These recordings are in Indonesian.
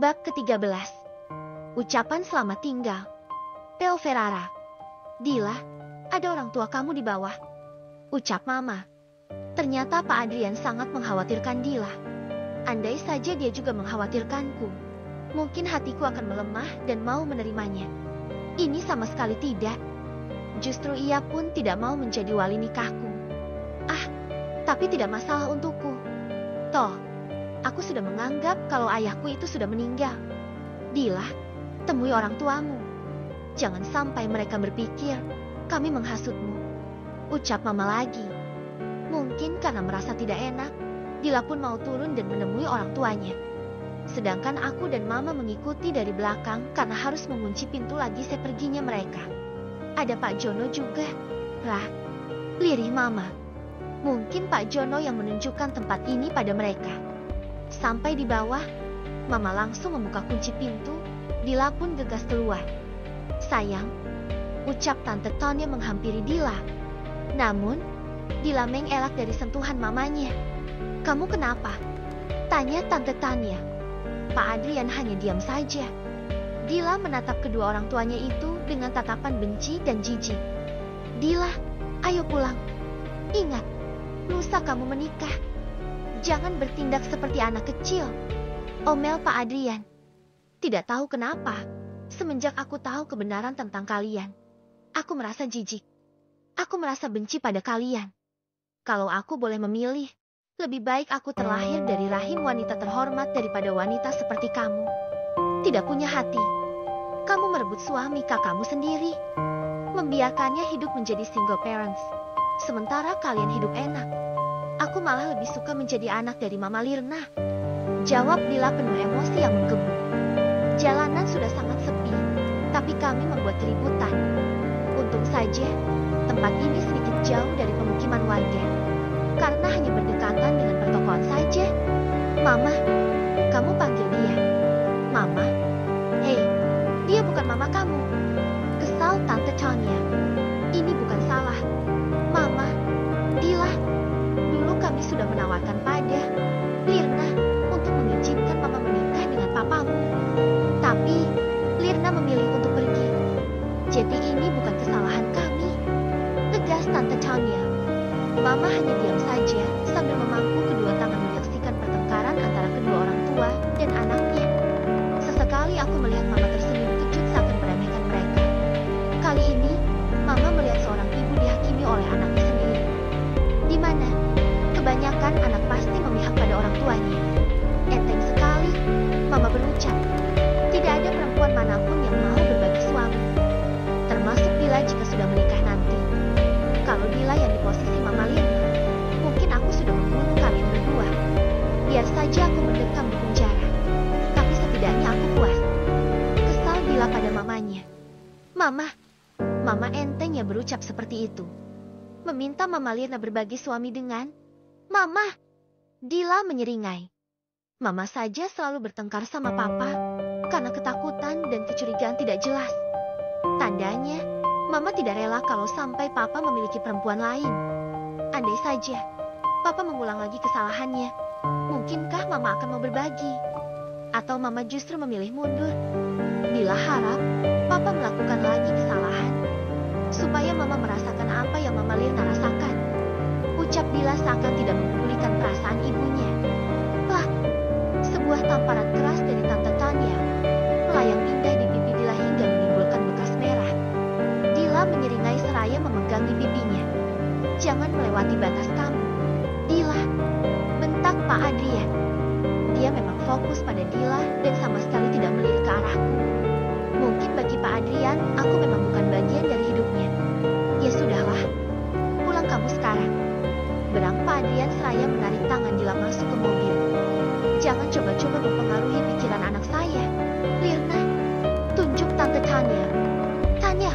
Bab ke-13. Ucapan selamat tinggal. Theo Ferrara. Dila, ada orang tua kamu di bawah, ucap Mama. Ternyata Pak Adrian sangat mengkhawatirkan Dila. Andai saja dia juga mengkhawatirkanku, mungkin hatiku akan melemah dan mau menerimanya. Ini sama sekali tidak. Justru ia pun tidak mau menjadi wali nikahku. Tapi tidak masalah untukku. Toh, aku sudah menganggap kalau ayahku itu sudah meninggal. Dila, temui orang tuamu. Jangan sampai mereka berpikir kami menghasutmu, ucap Mama lagi. Mungkin karena merasa tidak enak, Dila pun mau turun dan menemui orang tuanya. Sedangkan aku dan Mama mengikuti dari belakang karena harus mengunci pintu lagi seperginya mereka. Ada Pak Jono juga. Lah, lirih Mama. Mungkin Pak Jono yang menunjukkan tempat ini pada mereka. Sampai di bawah, Mama langsung membuka kunci pintu. Dila pun gegas keluar. Sayang, ucap Tante Tonya menghampiri Dila. Namun, Dila mengelak dari sentuhan mamanya. Kamu kenapa? Tanya Tante Tanya. Pak Adrian hanya diam saja. Dila menatap kedua orang tuanya itu dengan tatapan benci dan jijik. Dila, ayo pulang. Ingat, lusa kamu menikah. Jangan bertindak seperti anak kecil, omel Pak Adrian. Tidak tahu kenapa, semenjak aku tahu kebenaran tentang kalian, aku merasa jijik. Aku merasa benci pada kalian. Kalau aku boleh memilih, lebih baik aku terlahir dari rahim wanita terhormat daripada wanita seperti kamu. Tidak punya hati. Kamu merebut suami kakakmu sendiri, membiarkannya hidup menjadi single parents. Sementara kalian hidup enak. Aku malah lebih suka menjadi anak dari Mama Lirna, jawab Dila penuh emosi yang menggebu. Jalanan sudah sangat sepi, tapi kami membuat keributan. Untung saja, tempat ini sedikit jauh dari pemukiman warga, karena hanya berdekatan dengan pertokoan saja. Mama, kamu panggil dia. Mama? Hei, dia bukan mama kamu. Kesal Tante Tonya. Ini bukan salah. Mama, Dila, dulu kami sudah menawarkan pada Lirna untuk mengizinkan Mama menikah dengan papamu. Tapi, Lirna memilih untuk pergi. Jadi ini bukan kesalahan kami, tegas Tante Tonya. Mama hanya diam saja sambil memangku kedua tangan menyaksikan pertengkaran antara kedua orang tua dan anaknya. Sesekali aku melihat Mama tersenyum kecut seakan meremehkan mereka. Kali ini, Mama melihat seorang ibu dihakimi oleh anaknya sendiri. Di mana kebanyakan anak pasti memihak pada orang tuanya. Enteng sekali, Mama berucap. Tidak ada perempuan manapun yang mau berbagi suami, termasuk Dila jika sudah menikah nanti. Kalau Dila yang di posisi Mama Lirna, mungkin aku sudah membunuh kalian berdua. Biar saja aku mendekam di penjara, tapi setidaknya aku puas. Kesal Dila pada mamanya. Mama enteng ya berucap seperti itu. Meminta Mama Lirna berbagi suami dengan Mama. Dila menyeringai. Mama saja selalu bertengkar sama Papa karena ketakutan dan kecurigaan tidak jelas. Tandanya, Mama tidak rela kalau sampai Papa memiliki perempuan lain. Andai saja Papa mengulang lagi kesalahannya, mungkinkah Mama akan mau berbagi? Atau Mama justru memilih mundur? Dila harap Papa melakukan lagi kesalahan, supaya Mama merasakan apa yang Mama Lirna rasakan. Ucap Dila seakan tidak mempedulikan perasaan ibunya. Lah, sebuah tamparan keras dari Tante Tanya melayang indah di pipi Dila hingga menimbulkan bekas merah. Dila menyeringai seraya memegangi pipinya. Jangan melewati batas kamu, Dila, bentak Pak Adrian. Dia memang fokus pada Dila dan sama sekali tidak melirik ke arahku. Mungkin bagi Pak Adrian, aku memang bukan bagian dari hidupnya. Ya sudahlah, pulang kamu sekarang. Berang Pak Adrian seraya menarik tangan Dila masuk ke mobil. Jangan coba-coba mempengaruhi pikiran anak saya, Lirna, tunjuk Tante Tanya. Tanya,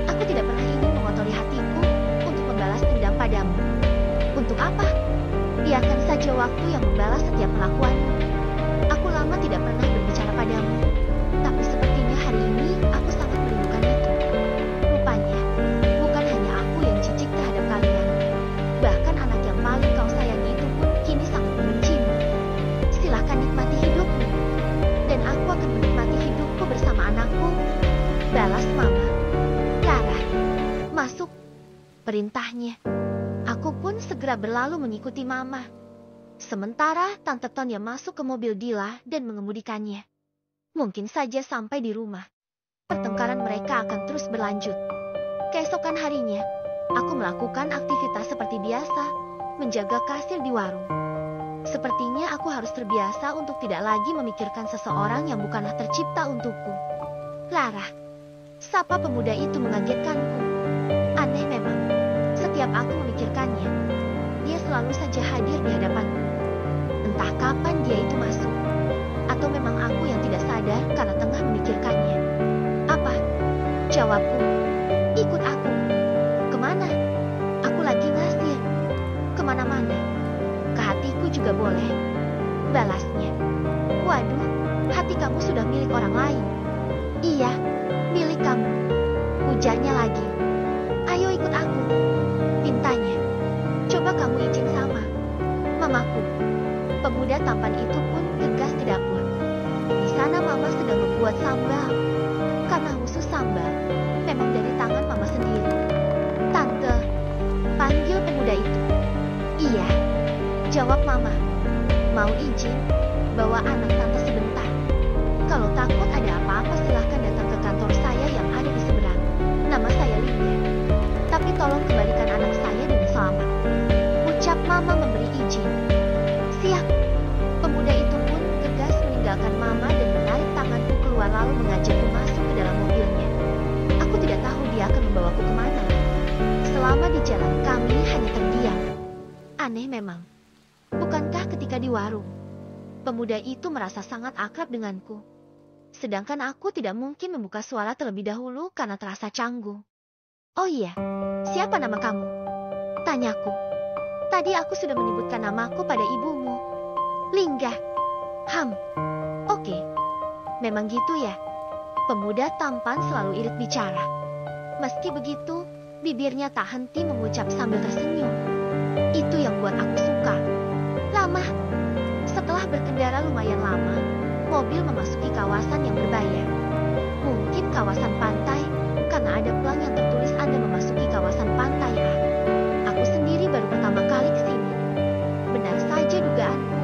aku tidak pernah ingin mengotori hatiku untuk membalas dendam padamu. Untuk apa? Biarkan saja waktu yang membalas setiap perlakuanmu. Aku lama tidak pernah berbicara padamu, tapi sepertinya hari ini aku sangat merindukan itu. Rupanya, bukan hanya aku yang jijik terhadap kalian. Bahkan anak yang paling kau sayangi itu pun kini sangat membencimu. Silahkan nikmati hidupmu. Dan aku mendengarnya. Aku pun segera berlalu mengikuti Mama. Sementara Tante Tonya masuk ke mobil Dila dan mengemudikannya. Mungkin saja sampai di rumah, pertengkaran mereka akan terus berlanjut. Keesokan harinya, aku melakukan aktivitas seperti biasa, menjaga kasir di warung. Sepertinya aku harus terbiasa untuk tidak lagi memikirkan seseorang yang bukanlah tercipta untukku. Lara, sapa pemuda itu mengagetkanku. Aneh memang, setiap aku memikirkannya, dia selalu saja hadir di hadapanku. Entah kapan dia itu masuk, atau memang aku yang tidak sadar karena tengah memikirkannya. Apa? Jawabku. Ikut aku. Kemana? Aku lagi ngasir. Kemana-mana. Ke hatiku juga boleh. Balasnya. Waduh, hati kamu sudah milik orang lain. Iya, milik kamu. Ujarnya lagi. Ayo ikut aku. Pintanya. Coba kamu izin sama Mamaku. Pemuda tampan itu pun tegas di dapur. Di sana Mama sedang membuat sambal. Karena khusus sambal memang dari tangan Mama sendiri. Tante, panggil pemuda itu. Iya, jawab Mama. Mau izin bawa anak tante sebentar. Kalau takut ada apa-apa silahkan datang ke kantor saya yang ada di seberang. Nama saya Linda. Tapi tolong kembalikan anak saya dengan selamat. Ucap Mama memberi izin. Siap. Pemuda itu pun tegas meninggalkan Mama dan menarik tanganku keluar lalu mengajakku masuk ke dalam mobilnya. Aku tidak tahu dia akan membawaku kemana. Selama di jalan kami hanya terdiam. Aneh memang. Bukankah ketika di warung, pemuda itu merasa sangat akrab denganku. Sedangkan aku tidak mungkin membuka suara terlebih dahulu karena terasa canggung. Oh iya, siapa nama kamu? Tanyaku. Tadi aku sudah menyebutkan namaku pada ibumu. Lingga. Oke. Memang gitu ya. Pemuda tampan selalu irit bicara. Meski begitu, bibirnya tak henti mengucap sambil tersenyum. Itu yang buat aku suka. Lama. Setelah berkendara lumayan lama, mobil memasuki kawasan yang berbayar. Mungkin kawasan pantai, karena ada pelang yang tertulis Anda memasuki kawasan pantai A. Aku sendiri baru pertama kali ke sini. Benar saja dugaanku.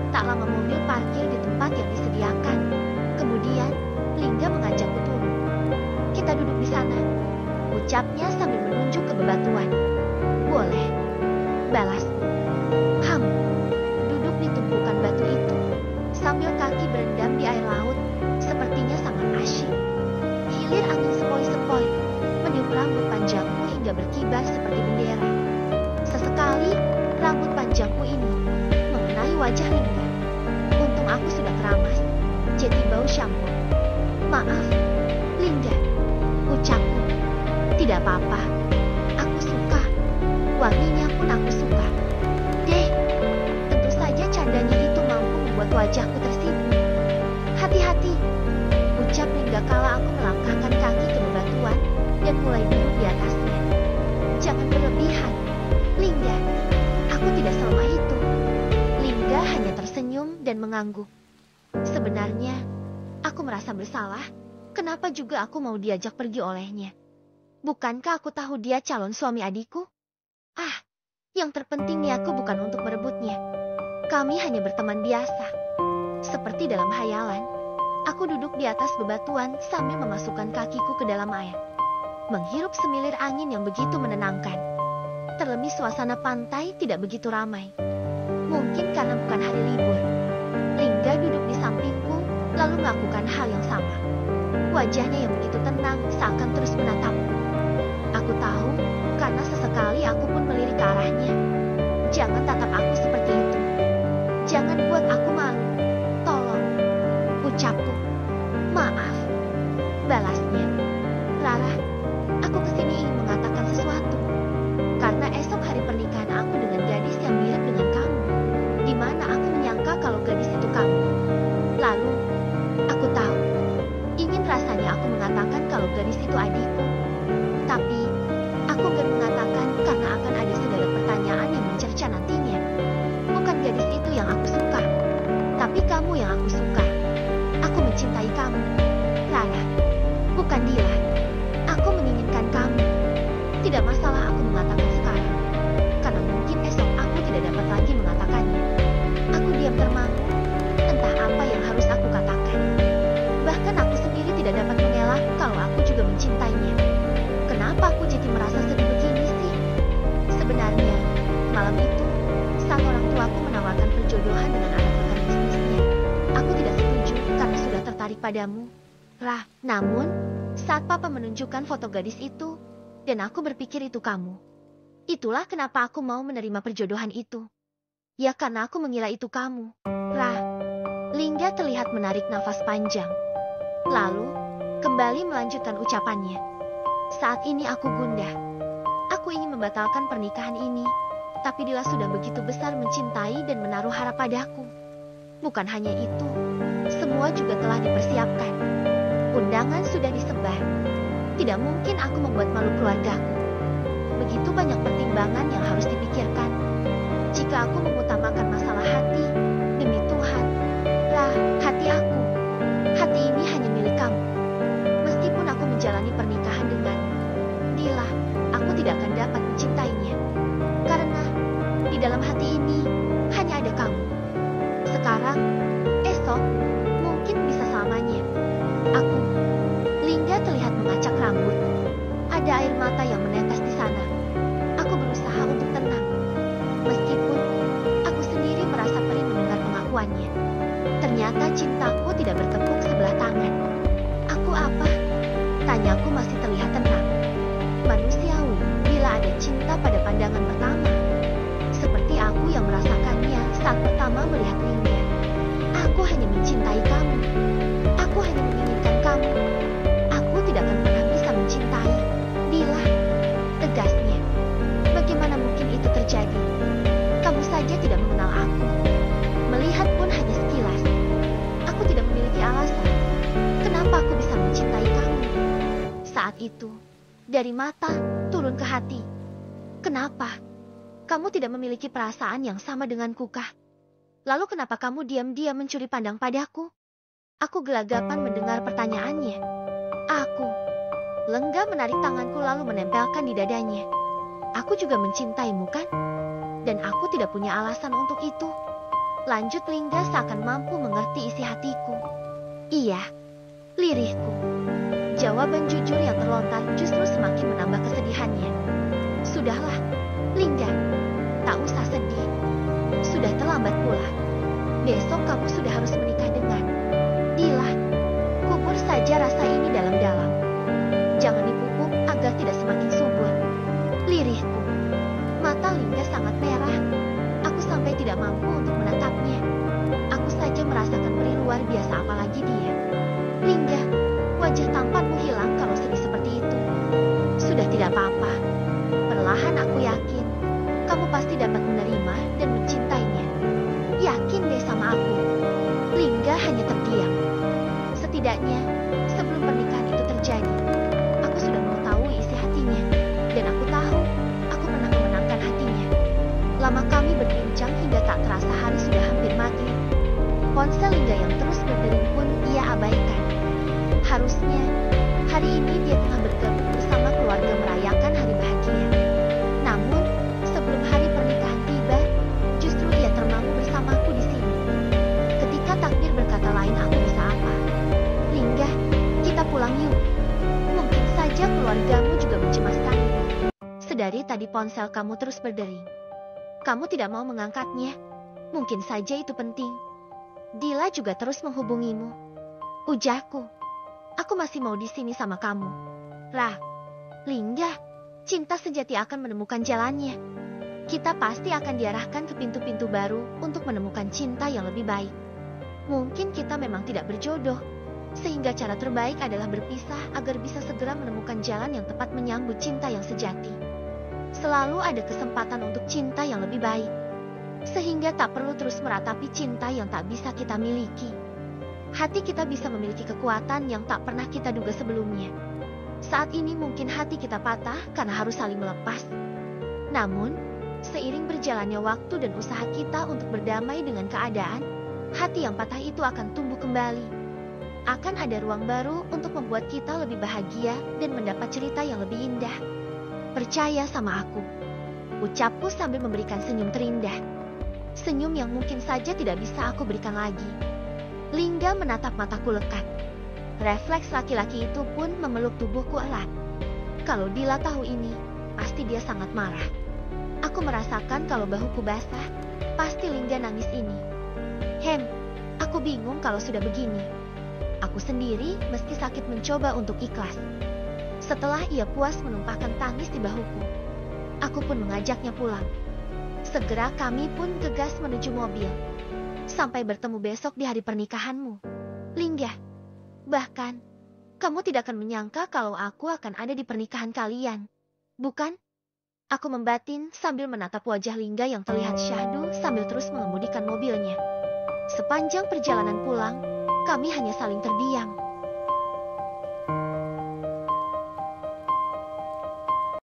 Tak lama mobil parkir di tempat yang disediakan. Kemudian, Lingga mengajakku turun. Kita duduk di sana. Ucapnya sambil menunjuk ke bebatuan. Boleh. Balasku. Duduk di tumpukan batu itu, sambil kaki berendam di air laut, sepertinya sangat asyik. Hilir angin sepoi-sepoi, meniup rambut panjangku hingga berkibar seperti bendera. Sesekali, rambut panjangku ini mengenai wajah Lingga. Untung aku sudah keramas, jadi bau shampoo. Maaf, Lingga, ucapku. Tidak apa-apa, aku suka. Wanginya pun aku suka. Tentu saja candanya itu mampu membuat wajahku tersipu. Hati-hati, ucap Lingga kala aku melangkahkan kaki ke bebatuan dan mulai duduk di atasnya. Jangan berlebihan, Lingga. Aku tidak selemah itu. Lingga hanya tersenyum dan mengangguk. Sebenarnya, aku merasa bersalah. Kenapa juga aku mau diajak pergi olehnya? Bukankah aku tahu dia calon suami adikku? Yang terpenting niatku bukan untuk merebutnya. Kami hanya berteman biasa. Seperti dalam hayalan, aku duduk di atas bebatuan sambil memasukkan kakiku ke dalam air. Menghirup semilir angin yang begitu menenangkan. Terlebih suasana pantai tidak begitu ramai. Mungkin karena bukan hari libur. Lingga duduk di sampingku, lalu melakukan hal yang sama. Wajahnya yang begitu tenang seakan terus menatapku. Aku tahu, karena sesekali aku pun melirik ke arahnya. Jangan tatap aku seperti itu. Jangan buat aku malu. Tolong. Ucapku. Maaf. Balasnya. Lara, aku kesini ingin mengatakan sesuatu. Karena esok hari pernikahan aku dengan gadis yang mirip dengan kamu. Di mana aku menyangka kalau gadis itu kamu. Lalu, aku tahu. Ingin rasanya aku mengatakan kalau gadis itu adikku. Tapi, aku gak mengatakan karena akan ada segala malam itu, saat orang tuaku menawarkan perjodohan dengan anak rekan bisnisnya, aku tidak setuju karena sudah tertarik padamu, Rah. Namun, saat papa menunjukkan foto gadis itu, dan aku berpikir itu kamu. Itulah kenapa aku mau menerima perjodohan itu. Ya karena aku mengira itu kamu, Rah. Lingga terlihat menarik nafas panjang. Lalu, kembali melanjutkan ucapannya. Saat ini aku gundah. Aku ingin membatalkan pernikahan ini, tapi Dila sudah begitu besar mencintai dan menaruh harap padaku. Bukan hanya itu, semua juga telah dipersiapkan. Undangan sudah disebar. Tidak mungkin aku membuat malu keluargaku. Begitu banyak pertimbangan yang harus dipikirkan. Jika aku mengutamakan masalah hati, demi Tuhan, Rah, hati ini hanya milik kamu. Meskipun aku menjalani pernikahan dengan Dila, aku tidak akan dapat mencintainya. Karena di dalam hati ini hanya ada kamu. Sekarang, esok, mungkin bisa selamanya. Lingga terlihat mengacak rambut. Ada air mata yang menetes di sana. Aku berusaha untuk tenang. Meskipun aku sendiri merasa perih mendengar pengakuannya. Ternyata cintaku tidak bertepuk sebelah tangan. Aku apa? Tanyaku masih terlihat tenang. Manusiawi bila ada cinta pada pandangan pertama. Seperti aku yang merasakannya saat pertama melihat Lingga. Aku hanya mencintai kamu. Aku hanya menginginkan kamu. Aku tidak akan pernah bisa mencintai Dila. Tegasnya. Bagaimana mungkin itu terjadi? Kamu saja tidak mengenal aku. Melihat pun hanya sekilas. Aku tidak memiliki alasan. Kenapa aku bisa mencintai kamu? Saat itu, dari mata turun ke hati. Kenapa? Kamu tidak memiliki perasaan yang sama denganku kah? Lalu kenapa kamu diam-diam mencuri pandang padaku? Aku gelagapan mendengar pertanyaannya. Lengga menarik tanganku lalu menempelkan di dadanya. Aku juga mencintaimu kan? Dan aku tidak punya alasan untuk itu. Lanjut Lingga seakan mampu mengerti isi hatiku. Iya, lirihku. Jawaban jujur yang terlontar justru semakin menambah kesedihannya. Sudahlah, Lingga. Tak usah sedih. Sudah terlambat pula. Besok kamu sudah harus menikah dengan Dila. Kubur saja rasa ini dalam-dalam. Jangan dipupuk agar tidak semakin subur. Lirihku. Mata Lingga sangat merah. Aku sampai tidak mampu untuk menatapnya. Aku saja merasakan perih luar biasa apalagi dia. Lingga, wajah tampanmu hilang kalau sedih seperti itu. Sudah tidak apa-apa. Perlahan aku yakin, kamu pasti dapat menerima dan mencintainya. Yakin deh sama aku. Lingga hanya terdiam. Setidaknya, sebelum pernikahan itu terjadi, aku sudah mengetahui isi hatinya. Dan aku tahu, aku pernah memenangkan hatinya. Lama kami berbincang hingga tak terasa hari sudah hampir maghrib. Ponsel Lingga yang terus berdering pun ia abaikan. Harusnya, hari ini dia tengah bergabung bersama keluarga merayakan hari bahagia. Namun, sebelum hari pernikahan tiba, justru ia termangu bersamaku di sini. Ketika takdir berkata lain, aku bisa apa? Lingga, kita pulang yuk. Mungkin saja keluargamu juga mencemaskanmu. Sedari tadi ponsel kamu terus berdering. Kamu tidak mau mengangkatnya. Mungkin saja itu penting. Dila juga terus menghubungimu. Ujarku. Aku masih mau di sini sama kamu. Rah, Lingga, cinta sejati akan menemukan jalannya. Kita pasti akan diarahkan ke pintu-pintu baru untuk menemukan cinta yang lebih baik. Mungkin kita memang tidak berjodoh, sehingga cara terbaik adalah berpisah agar bisa segera menemukan jalan yang tepat menyambut cinta yang sejati. Selalu ada kesempatan untuk cinta yang lebih baik, sehingga tak perlu terus meratapi cinta yang tak bisa kita miliki. Hati kita bisa memiliki kekuatan yang tak pernah kita duga sebelumnya. Saat ini mungkin hati kita patah karena harus saling melepas. Namun, seiring berjalannya waktu dan usaha kita untuk berdamai dengan keadaan, hati yang patah itu akan tumbuh kembali. Akan ada ruang baru untuk membuat kita lebih bahagia dan mendapat cerita yang lebih indah. Percaya sama aku. Ucapku sambil memberikan senyum terindah. Senyum yang mungkin saja tidak bisa aku berikan lagi. Lingga menatap mataku lekat. Refleks laki-laki itu pun memeluk tubuhku erat. Kalau Dila tahu ini, pasti dia sangat marah. Aku merasakan kalau bahuku basah. Pasti Lingga nangis ini. Aku bingung kalau sudah begini. Aku sendiri meski sakit mencoba untuk ikhlas. Setelah ia puas menumpahkan tangis di bahuku, aku pun mengajaknya pulang. Segera kami pun gegas menuju mobil. Sampai bertemu besok di hari pernikahanmu, Lingga. Bahkan, kamu tidak akan menyangka kalau aku akan ada di pernikahan kalian, bukan? Aku membatin sambil menatap wajah Lingga yang terlihat syahdu sambil terus mengemudikan mobilnya. Sepanjang perjalanan pulang, kami hanya saling terdiam.